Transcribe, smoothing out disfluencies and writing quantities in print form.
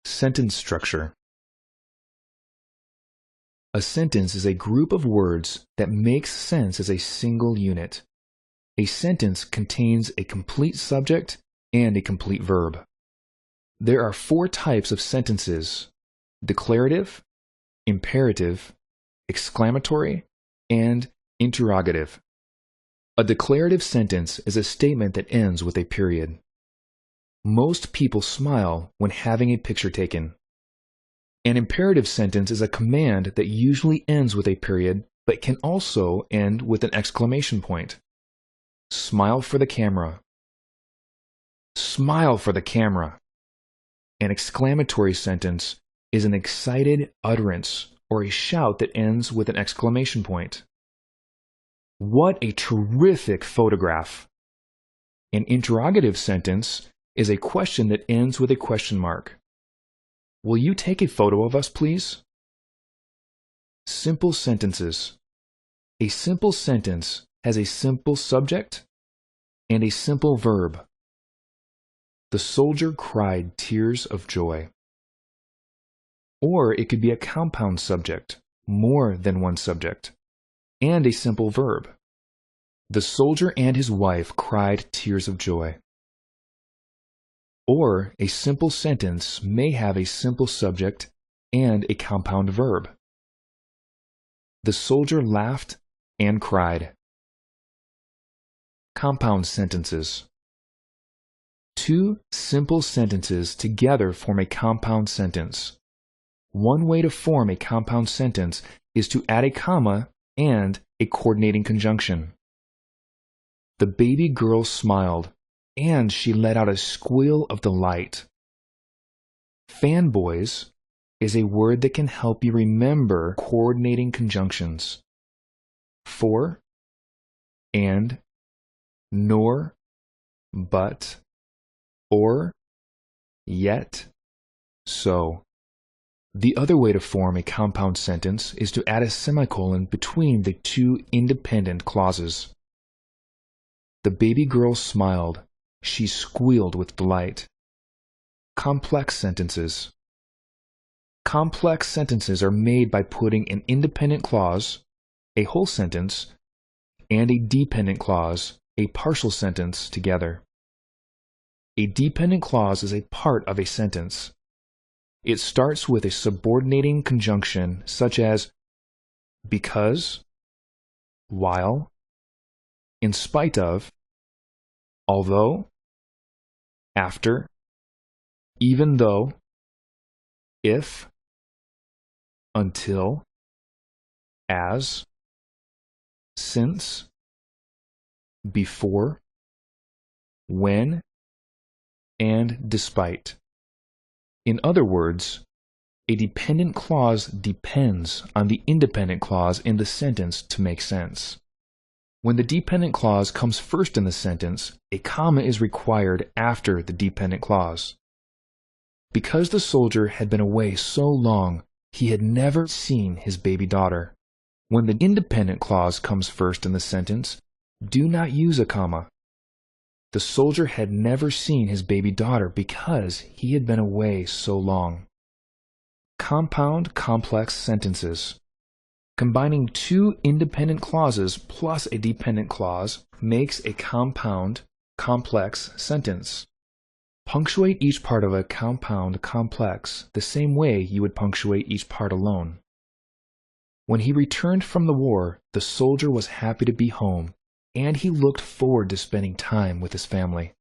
Sentence structure. A sentence is a group of words that makes sense as a single unit. A sentence contains a complete subject and a complete verb. There are 4 types of sentences: declarative, imperative, exclamatory, and interrogative. A declarative sentence is a statement that ends with a period. Most people smile when having a picture taken. An imperative sentence is a command that usually ends with a period, but can also end with an exclamation point. Smile for the camera. Smile for the camera. An exclamatory sentence is an excited utterance or a shout that ends with an exclamation point. What a terrific photograph! An interrogative sentence is a question that ends with a question mark. Will you take a photo of us, please? Simple sentences. A simple sentence has a simple subject and a simple verb. The soldier cried tears of joy. Or it could be a compound subject, more than one subject, and a simple verb. The soldier and his wife cried tears of joy. Or a simple sentence may have a simple subject and a compound verb. The soldier laughed and cried. Compound sentences. 2 simple sentences together form a compound sentence. One way to form a compound sentence is to add a comma and a coordinating conjunction. The baby girl smiled, and she let out a squeal of delight. Fanboys is a word that can help you remember coordinating conjunctions. For, and, nor, but, or, yet, so. The other way to form a compound sentence is to add a semicolon between the 2 independent clauses. The baby girl smiled. She squealed with delight. Complex sentences. Complex sentences are made by putting an independent clause, a whole sentence, and a dependent clause, a partial sentence, together. A dependent clause is a part of a sentence. It starts with a subordinating conjunction such as because, while, in spite of, although, after, even though, if, until, as, since, before, when, and despite. In other words, a dependent clause depends on the independent clause in the sentence to make sense. When the dependent clause comes first in the sentence, a comma is required after the dependent clause. Because the soldier had been away so long, he had never seen his baby daughter. When the independent clause comes first in the sentence, do not use a comma. The soldier had never seen his baby daughter because he had been away so long. Compound complex sentences. Combining 2 independent clauses plus a dependent clause makes a compound complex sentence. Punctuate each part of a compound complex the same way you would punctuate each part alone. When he returned from the war, the soldier was happy to be home, and he looked forward to spending time with his family.